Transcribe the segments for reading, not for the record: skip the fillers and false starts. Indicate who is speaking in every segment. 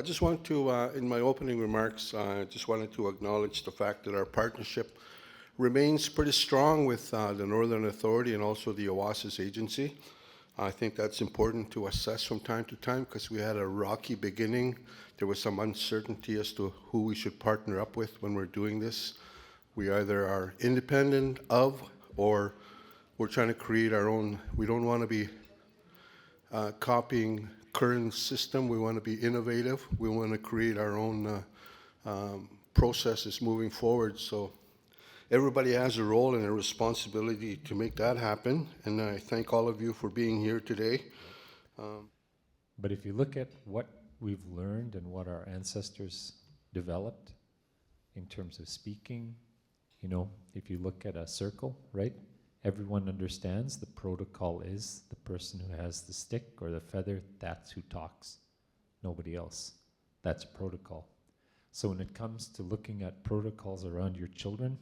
Speaker 1: I just wanted to, in my opening remarks, I just wanted to acknowledge the fact that our partnership remains pretty strong with the Northern Authority and also the OASIS agency. I think that's important to assess from time to time because we had a rocky beginning. There was some uncertainty as to who we should partner up with when we're doing this. We either are independent of or we're trying to create our own. We don't want to be copying current system. We want to be innovative. We want to create our own processes moving forward. So everybody has a role and a responsibility to make that happen. And I thank all of you for being here today.
Speaker 2: But if you look at what we've learned and what our ancestors developed in terms of speaking, you know, if you look at a circle, right? Everyone understands the protocol is the person who has the stick or the feather, that's who talks. Nobody else. That's protocol. So when it comes to looking at protocols around your children,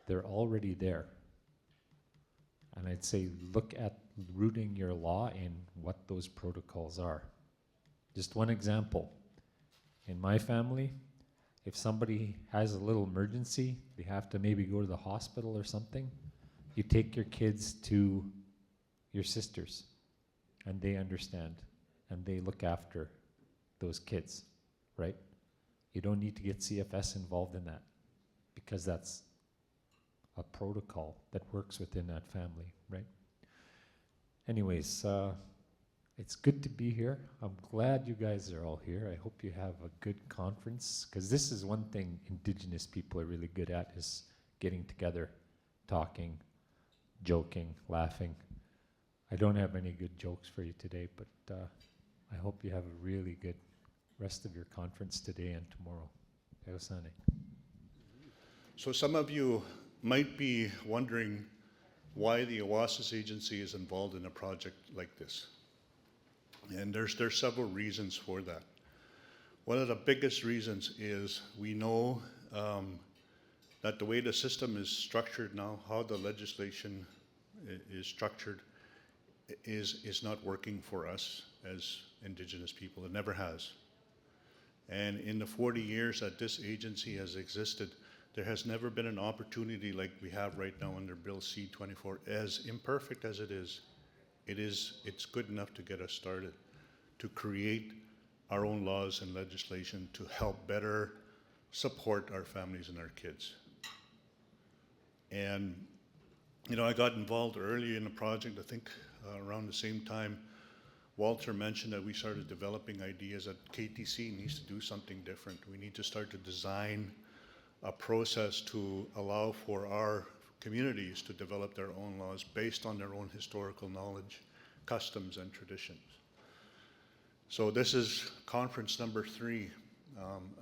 Speaker 2: they're already there. And I'd say look at rooting your law in what those protocols are. Just one example. In my family, if somebody has a little emergency, they have to maybe go to the hospital or something, you take your kids to your sisters, and they understand, and they look after those kids, right? You don't need to get CFS involved in that, because that's a protocol that works within that family, right? Anyways, it's good to be here. I'm glad you guys are all here. I hope you have a good conference, because this is one thing Indigenous people are really good at, is getting together, talking, joking, laughing. I don't have any good jokes for you today, but I hope you have a really good rest of your conference today and tomorrow. Eosane.
Speaker 3: So some of you might be wondering why the OASIS agency is involved in a project like this. And there's several reasons for that. One of the biggest reasons is we know that the way the system is structured now, how the legislation is structured, is not working for us as Indigenous people. It never has. And in the 40 years that this agency has existed, there has never been an opportunity like we have right now under Bill C-24. As imperfect as it is, it's good enough to get us started, to create our own laws and legislation to help better support our families and our kids. And, you know, I got involved early in the project. I think around the same time Walter mentioned that we started developing ideas that KTC needs to do something different. We need to start to design a process to allow for our communities to develop their own laws based on their own historical knowledge, customs, and traditions. So this is conference number 3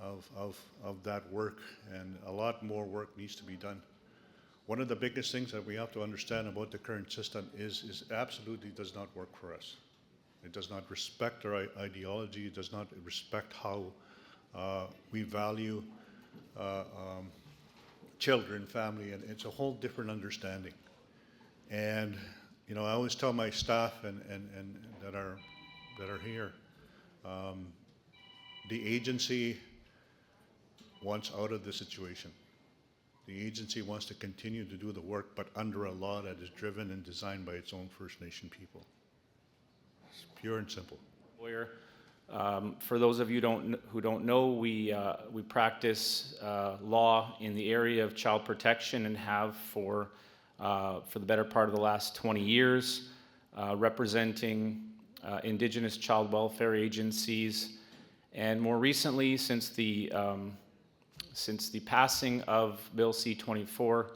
Speaker 3: of that work, and a lot more work needs to be done. One of the biggest things that we have to understand about the current system is absolutely does not work for us. It does not respect our ideology. It does not respect how we value children, family, and it's a whole different understanding. And you know, I always tell my staff and that are here, the agency wants out of the situation. The agency wants to continue to do the work, but under a law that is driven and designed by its own First Nation people. It's pure and simple.
Speaker 4: Lawyer. For those of you who don't know, we practice law in the area of child protection and have for the better part of the last 20 years, representing Indigenous child welfare agencies, and more recently, since the passing of Bill C-24,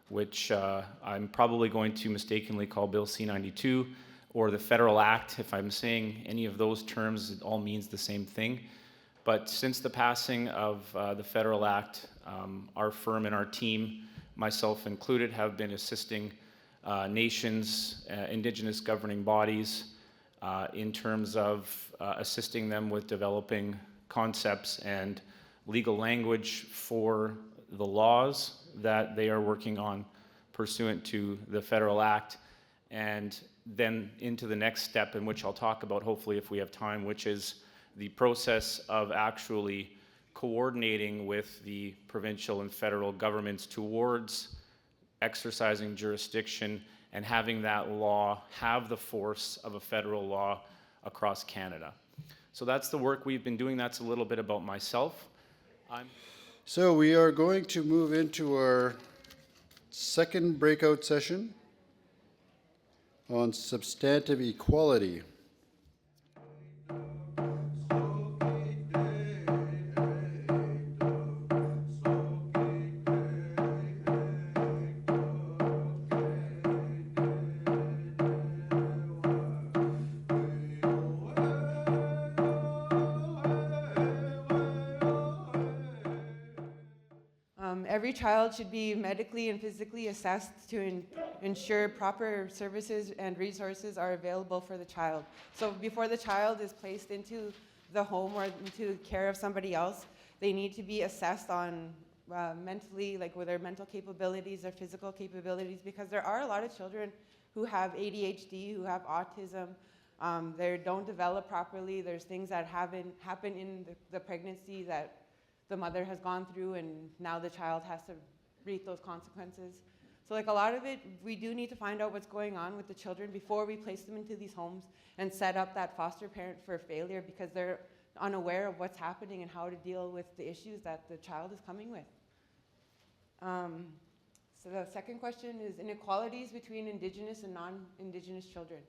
Speaker 4: which I'm probably going to mistakenly call Bill C-92, or the Federal Act. If I'm saying any of those terms, it all means the same thing. But since the passing of the Federal Act, our firm and our team, myself included, have been assisting nations, Indigenous governing bodies, in terms of assisting them with developing concepts and legal language for the laws that they are working on pursuant to the Federal Act, and then into the next step, in which I'll talk about hopefully if we have time, which is the process of actually coordinating with the provincial and federal governments towards exercising jurisdiction and having that law have the force of a federal law across Canada. So that's the work we've been doing. That's a little bit about myself.
Speaker 5: So we are going to move into our second breakout session on substantive equality.
Speaker 6: Every child should be medically and physically assessed to ensure proper services and resources are available for the child. So before the child is placed into the home or into care of somebody else, they need to be assessed on mentally, like with their mental capabilities, their physical capabilities, because there are a lot of children who have ADHD, who have autism, they don't develop properly. There's things that happen in the pregnancy that the mother has gone through, and now the child has to reap those consequences. So like a lot of it, we do need to find out what's going on with the children before we place them into these homes and set up that foster parent for failure, because they're unaware of what's happening and how to deal with the issues that the child is coming with. So the second question is inequalities between Indigenous and non-Indigenous children.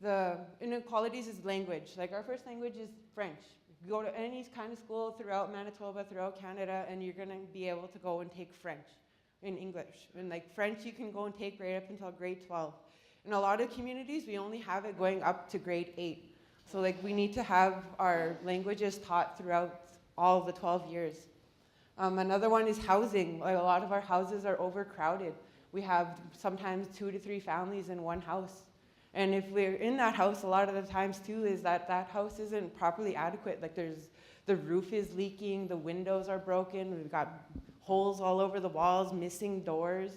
Speaker 6: The inequalities is language. Like our first language is French. You go to any kind of school throughout Manitoba, throughout Canada, and you're going to be able to go and take French in English. And like French, you can go and take right up until grade 12. In a lot of communities, we only have it going up to grade 8. So like we need to have our languages taught throughout all the 12 years. Another one is housing. Like a lot of our houses are overcrowded. We have sometimes 2 to 3 families in one house. And if we're in that house, a lot of the times too, is that that house isn't properly adequate. Like the roof is leaking, the windows are broken, we've got holes all over the walls, missing doors.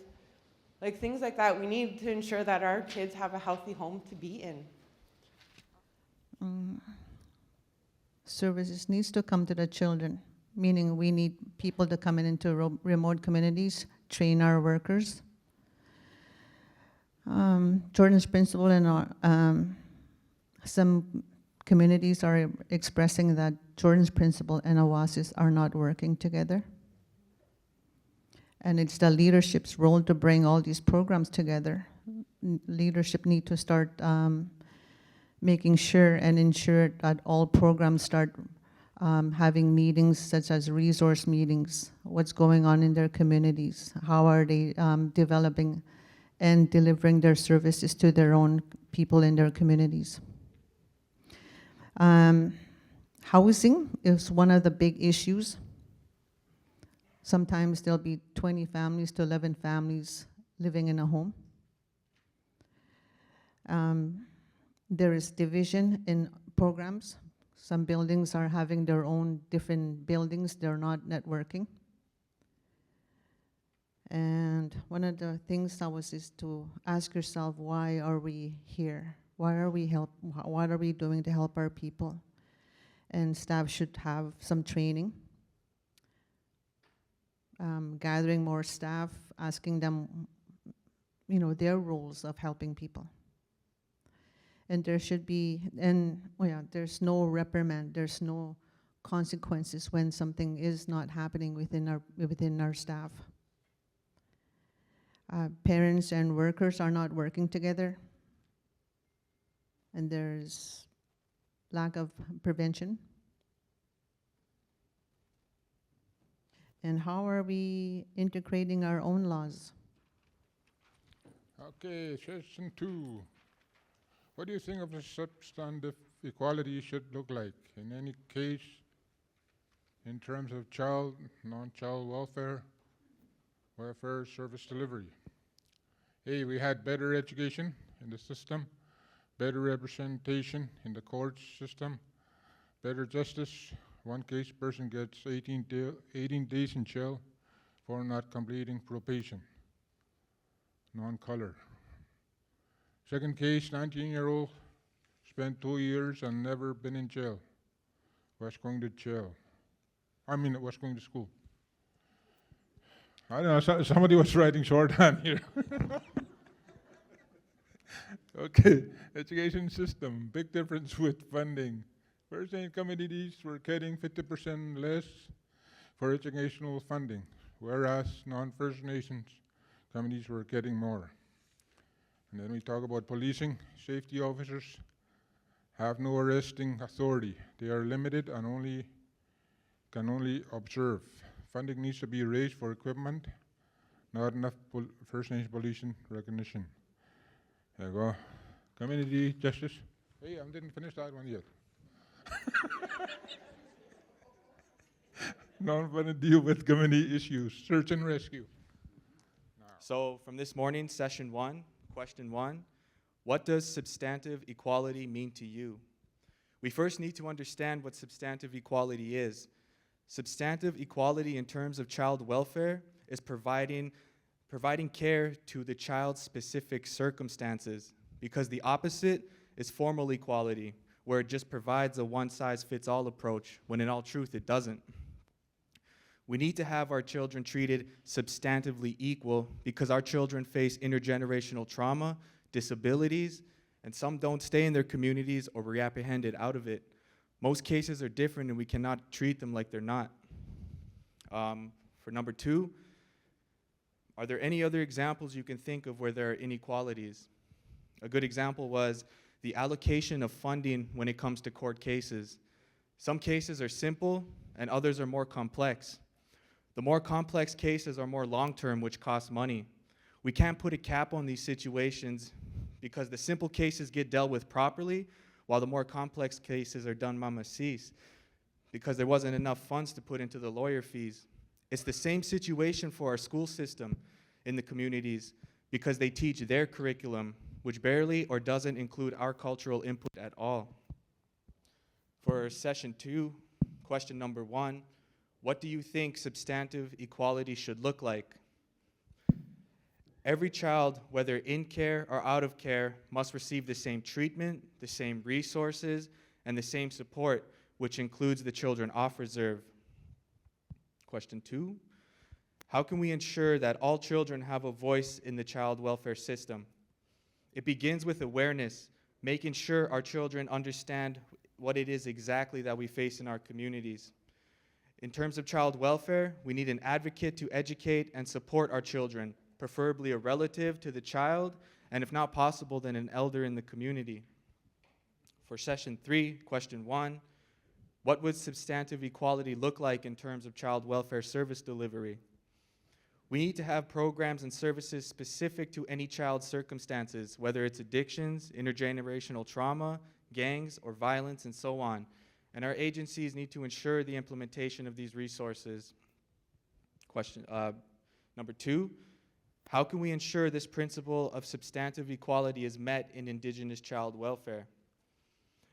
Speaker 6: Like things like that, we need to ensure that our kids have a healthy home to be in.
Speaker 7: Services needs to come to the children, meaning we need people to come into remote communities, train our workers. Jordan's principle and some communities are expressing that Jordan's principle and OASIS are not working together. And it's the leadership's role to bring all these programs together. Leadership need to start making sure and ensure that all programs start having meetings such as resource meetings, what's going on in their communities, how are they developing and delivering their services to their own people in their communities. Housing is one of the big issues. Sometimes there'll be 20 families to 11 families living in a home. There is division in programs. Some buildings are having their own different buildings. They're not networking. And one of the things that was is to ask yourself, why are we here? What are we doing to help our people? And staff should have some training, gathering more staff, asking them, their roles of helping people. And there should be, there's no reprimand, there's no consequences when something is not happening within our staff. Parents and workers are not working together, and there's lack of prevention. And how are we integrating our own laws?
Speaker 8: Okay, session 2. What do you think of the substantive equality should look like in any case in terms of child, non-child welfare service delivery? A, we had better education in the system, better representation in the court system, better justice. One case person gets 18 days in jail for not completing probation, non-color. Second case, 19-year-old spent 2 years and never been in jail. was going to jail. Was going to school. I don't know, somebody was writing shorthand here. Okay, education system, big difference with funding. First Nation communities were getting 50% less for educational funding, whereas non-First Nations communities were getting more. And then we talk about policing. Safety officers have no arresting authority. They are limited and can only observe. Funding needs to be raised for equipment, not enough First Nation policing recognition. There you go. Community justice. Hey, I didn't finish that one yet. Now I'm going to deal with community issues, search and rescue.
Speaker 9: So from this morning, session 1, question 1, what does substantive equality mean to you? We first need to understand what substantive equality is. Substantive equality in terms of child welfare is providing care to the child's specific circumstances, because the opposite is formal equality, where it just provides a one-size-fits-all approach, when in all truth it doesn't. We need to have our children treated substantively equal, because our children face intergenerational trauma, disabilities, and some don't stay in their communities or were apprehended out of it. Most cases are different and we cannot treat them like they're not. For number 2, are there any other examples you can think of where there are inequalities? A good example was the allocation of funding when it comes to court cases. Some cases are simple and others are more complex. The more complex cases are more long-term, which cost money. We can't put a cap on these situations because the simple cases get dealt with properly, while the more complex cases are done mamassis, because there wasn't enough funds to put into the lawyer fees. It's the same situation for our school system in the communities, because they teach their curriculum, which barely or doesn't include our cultural input at all. For session 2, question number 1, what do you think substantive equality should look like? Every child, whether in care or out of care, must receive the same treatment, the same resources, and the same support, which includes the children off reserve. Question 2, how can we ensure that all children have a voice in the child welfare system? It begins with awareness, making sure our children understand what it is exactly that we face in our communities. In terms of child welfare, we need an advocate to educate and support our children, preferably a relative to the child, and if not possible, then an elder in the community. For session 3, question 1, what would substantive equality look like in terms of child welfare service delivery? We need to have programs and services specific to any child's circumstances, whether it's addictions, intergenerational trauma, gangs, or violence, and so on. And our agencies need to ensure the implementation of these resources. Question number 2, how can we ensure this principle of substantive equality is met in Indigenous child welfare?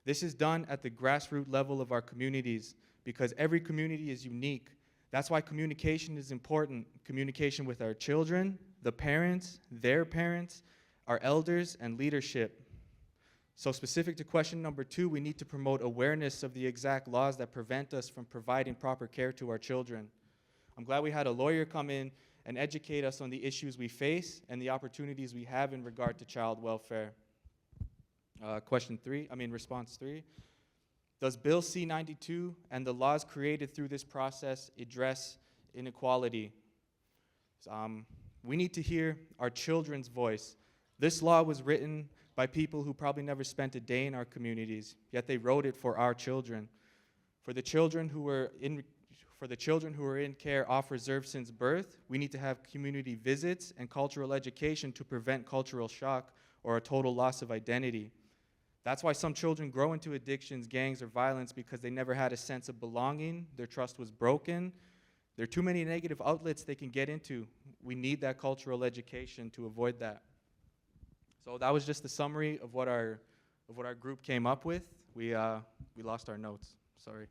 Speaker 9: This is done at the grassroots level of our communities, because every community is unique. That's why communication is important. Communication with our children, the parents, their parents, our elders, and leadership. So specific to question number 2, we need to promote awareness of the exact laws that prevent us from providing proper care to our children. I'm glad we had a lawyer come in and educate us on the issues we face and the opportunities we have in regard to child welfare. Response 3. Does Bill C-92 and the laws created through this process address inequality? We need to hear our children's voice. This law was written by people who probably never spent a day in our communities, yet they wrote it for our children. For the children who were in care off reserve since birth, we need to have community visits and cultural education to prevent cultural shock or a total loss of identity. That's why some children grow into addictions, gangs, or violence, because they never had a sense of belonging, their trust was broken. There are too many negative outlets they can get into. We need that cultural education to avoid that. So that was just the summary of what our group came up with. We lost our notes, sorry.